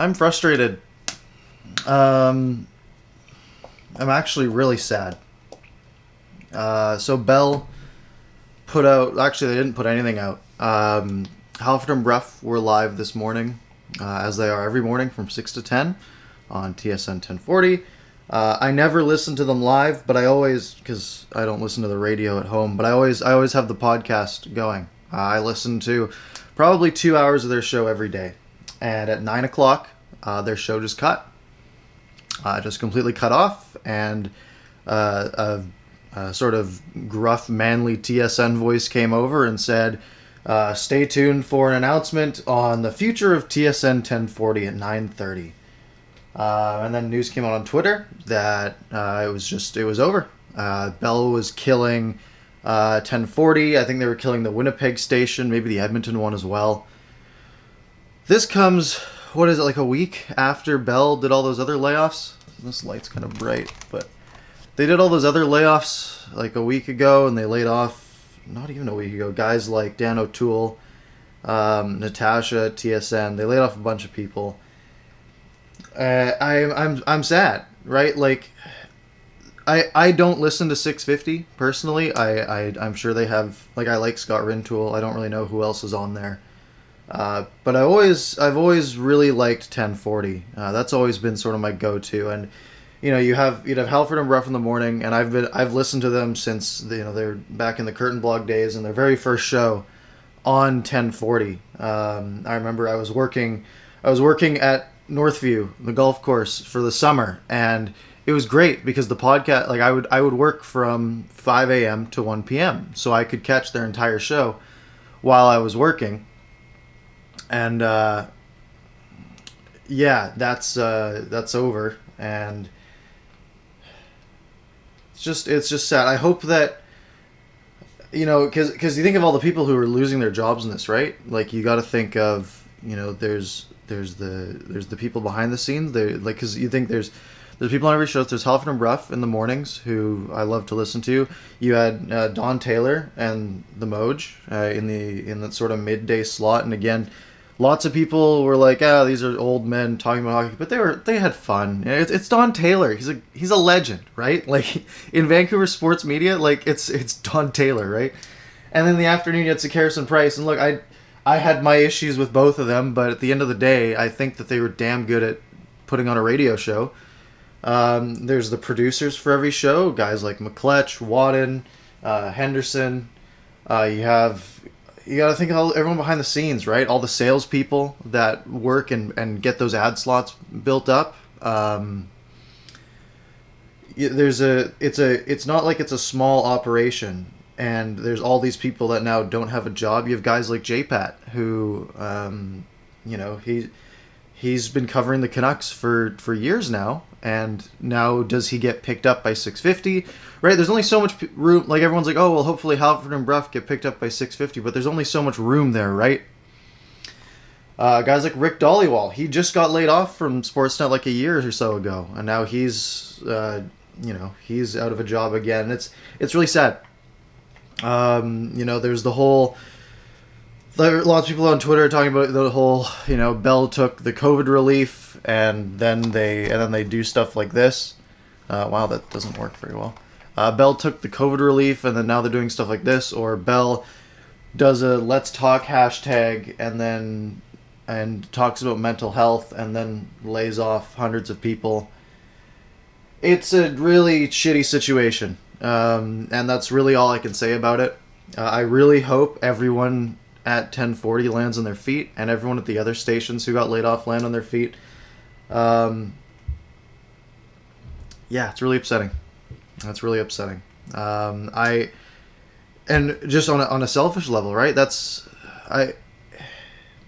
I'm frustrated. I'm actually really sad. So Bell put out. Actually, they didn't put anything out. Halford and Bruff were live this morning, as they are every morning from 6 to 10 on TSN 1040. I never listen to them live, but I always, because I don't listen to the radio at home, but I always have the podcast going. I listen to probably 2 hours of their show every day. And at 9 o'clock, their show just cut. Just completely cut off, and a sort of gruff, manly TSN voice came over and said, stay tuned for an announcement on the future of TSN 1040 at 9:30. And then news came out on Twitter that it was over. Bell was killing 1040. I think they were killing the Winnipeg station, maybe the Edmonton one as well. This comes, what is it, like a week after Bell did all those other layoffs? This light's kind of bright, but they did all those other layoffs like a week ago, and they laid off, not even a week ago, guys like Dan O'Toole, Natasha at TSN. They laid off a bunch of people. I'm sad, right? Like, I don't listen to 650 personally. I'm sure they have, like, I like Scott Rintoul. I don't really know who else is on there. But I've always really liked 1040. That's always been sort of my go-to. And you'd have Halford and Bruff in the morning, and I've listened to them since they're back in the Curtain Blog days and their very first show on 1040. I remember I was working at Northview, the golf course, for the summer, and it was great because the podcast, like, I would work from 5 a.m. to 1 p.m. so I could catch their entire show while I was working. And that's over, and it's just sad. I hope that, because you think of all the people who are losing their jobs in this, right? Like, you got to think of, there's the people behind the scenes. Because you think there's people on every show. There's Halford and Bruff in the mornings, who I love to listen to. You had Don Taylor and the Moj in that sort of midday slot, and again, lots of people were like, these are old men talking about hockey, but they had fun. It's Don Taylor. He's a legend, right? Like, in Vancouver sports media, like, it's Don Taylor, right? And then in the afternoon, you had Harrison Price, and look, I had my issues with both of them, but at the end of the day, I think that they were damn good at putting on a radio show. There's the producers for every show, guys like McCletch, Wadden, Henderson. You got to think of everyone behind the scenes, right? All the salespeople that work and get those ad slots built up. It's not like it's a small operation, and there's all these people that now don't have a job. You have guys like J-Pat, who, he's been covering the Canucks for years now, and now does he get picked up by 650? Right, there's only so much room. Like, everyone's like, oh, well, hopefully Halford and Bruff get picked up by 650, but there's only so much room there, right? Guys like Rick Dollywall, he just got laid off from Sportsnet like a year or so ago, and now he's out of a job again. It's really sad. There's the whole. Lots of people on Twitter are talking about the whole, Bell took the COVID relief, and then they do stuff like this. Wow, that doesn't work very well. Bell took the COVID relief, and then now they're doing stuff like this, or Bell does a let's talk hashtag and talks about mental health, and then lays off hundreds of people. It's a really shitty situation, and that's really all I can say about it. I really hope everyone at 1040 lands on their feet, and everyone at the other stations who got laid off land on their feet. It's really upsetting. That's really upsetting. And just on a selfish level, right? That's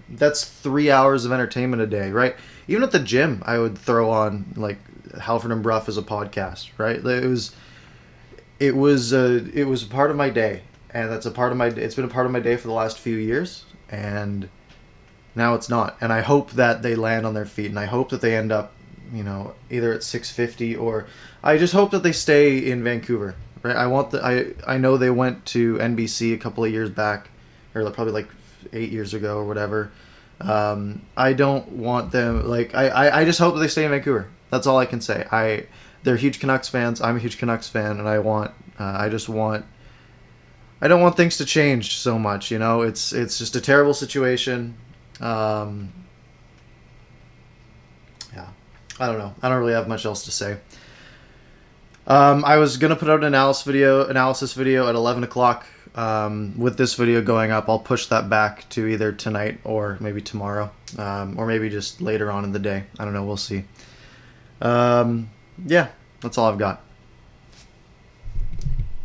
3 hours of entertainment a day, right? Even at the gym, I would throw on, like, Halford and Bruff as a podcast, right? It was a part of my day, and it's been a part of my day for the last few years, and now it's not. And I hope that they land on their feet, and I hope that they end up, either at 650, or I just hope that they stay in Vancouver, right? I know they went to NBC a couple of years back, or probably like 8 years ago or whatever. I don't want them, like, I just hope they stay in Vancouver. That's all I can say. They're huge Canucks fans. I'm a huge Canucks fan, and I just want, I don't want things to change so much. You know, it's just a terrible situation. Yeah, I don't know. I don't really have much else to say. I was gonna put out an analysis video at 11 o'clock. With this video going up, I'll push that back to either tonight or maybe tomorrow, or maybe just later on in the day. I don't know. We'll see. Yeah, that's all I've got.